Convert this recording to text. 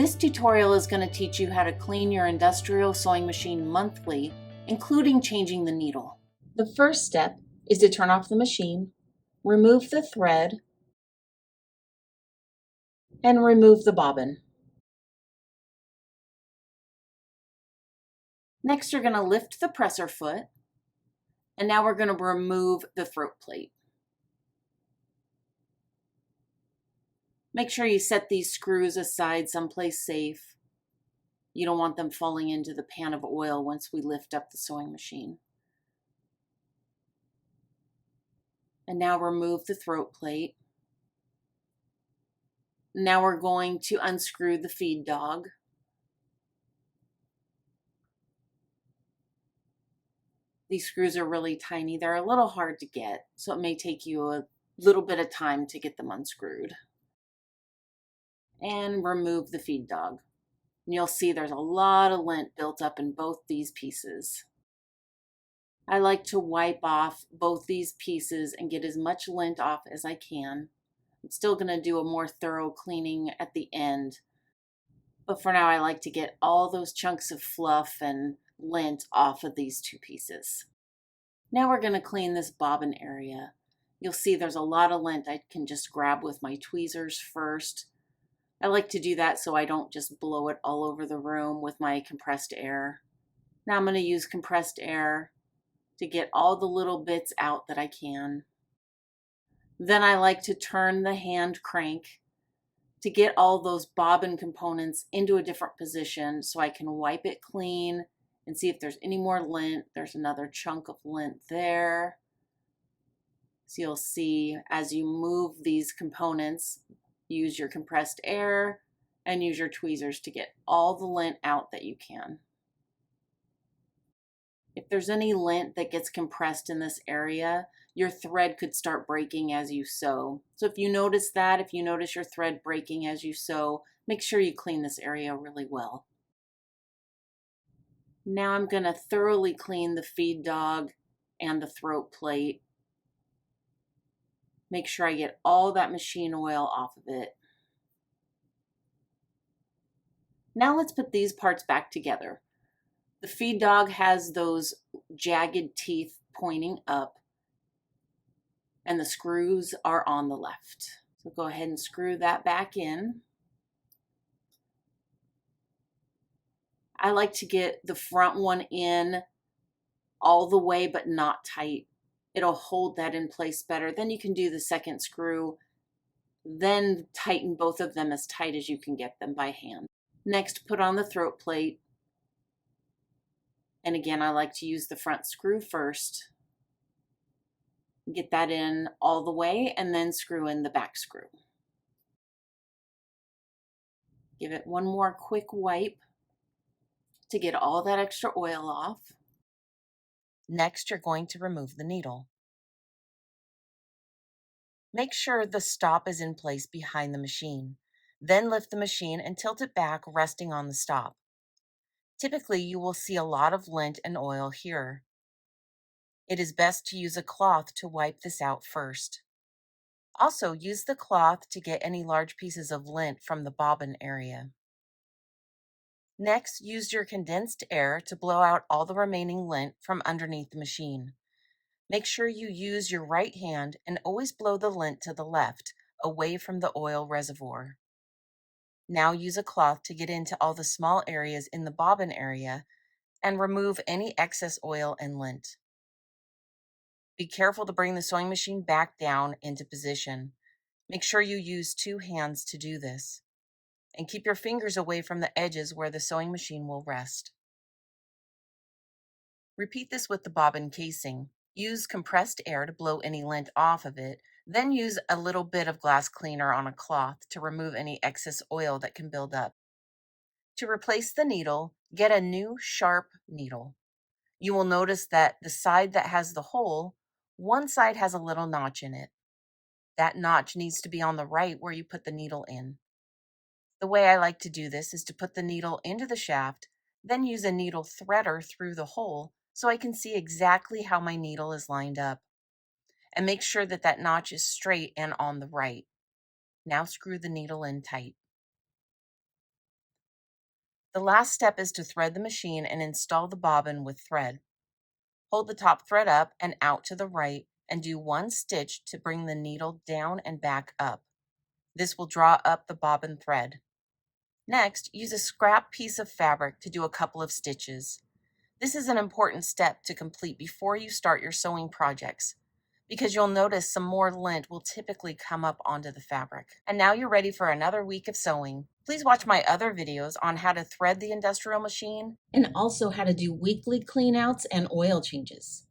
This tutorial is going to teach you how to clean your industrial sewing machine monthly, including changing the needle. The first step is to turn off the machine, remove the thread, and remove the bobbin. Next, you're going to lift the presser foot, and now we're going to remove the throat plate. Make sure you set these screws aside someplace safe. You don't want them falling into the pan of oil once we lift up the sewing machine. And now remove the throat plate. Now we're going to unscrew the feed dog. These screws are really tiny. They're a little hard to get, so it may take you a little bit of time to get them unscrewed. And remove the feed dog. And you'll see there's a lot of lint built up in both these pieces. I like to wipe off both these pieces and get as much lint off as I can. I'm still going to do a more thorough cleaning at the end, but for now I like to get all those chunks of fluff and lint off of these two pieces. Now we're going to clean this bobbin area. You'll see there's a lot of lint I can just grab with my tweezers first. I like to do that so I don't just blow it all over the room with my compressed air. Now I'm going to use compressed air to get all the little bits out that I can. Then I like to turn the hand crank to get all those bobbin components into a different position so I can wipe it clean and see if there's any more lint. There's another chunk of lint there. So you'll see as you move these components, use your compressed air and use your tweezers to get all the lint out that you can. If there's any lint that gets compressed in this area, your thread could start breaking as you sew. So if you notice that, if you notice your thread breaking as you sew, make sure you clean this area really well. Now I'm going to thoroughly clean the feed dog and the throat plate. Make sure I get all that machine oil off of it. Now let's put these parts back together. The feed dog has those jagged teeth pointing up, and the screws are on the left. So go ahead and screw that back in. I like to get the front one in all the way, but not tight. It'll hold that in place better. Then you can do the second screw, then tighten both of them as tight as you can get them by hand. Next, put on the throat plate. And again, I like to use the front screw first. Get that in all the way and then screw in the back screw. Give it one more quick wipe to get all that extra oil off. Next, you're going to remove the needle. Make sure the stop is in place behind the machine. Then lift the machine and tilt it back, resting on the stop. Typically, you will see a lot of lint and oil here. It is best to use a cloth to wipe this out first. Also, use the cloth to get any large pieces of lint from the bobbin area. Next, use your condensed air to blow out all the remaining lint from underneath the machine. Make sure you use your right hand and always blow the lint to the left, away from the oil reservoir. Now use a cloth to get into all the small areas in the bobbin area and remove any excess oil and lint. Be careful to bring the sewing machine back down into position. Make sure you use two hands to do this. And keep your fingers away from the edges where the sewing machine will rest. Repeat this with the bobbin casing. Use compressed air to blow any lint off of it, then use a little bit of glass cleaner on a cloth to remove any excess oil that can build up. To replace the needle, get a new sharp needle. You will notice that the side that has the hole, one side has a little notch in it. That notch needs to be on the right where you put the needle in. The way I like to do this is to put the needle into the shaft, then use a needle threader through the hole so I can see exactly how my needle is lined up. And make sure that that notch is straight and on the right. Now screw the needle in tight. The last step is to thread the machine and install the bobbin with thread. Hold the top thread up and out to the right and do 1 stitch to bring the needle down and back up. This will draw up the bobbin thread. Next, use a scrap piece of fabric to do a couple of stitches. This is an important step to complete before you start your sewing projects, because you'll notice some more lint will typically come up onto the fabric. And now you're ready for another week of sewing. Please watch my other videos on how to thread the industrial machine and also how to do weekly cleanouts and oil changes.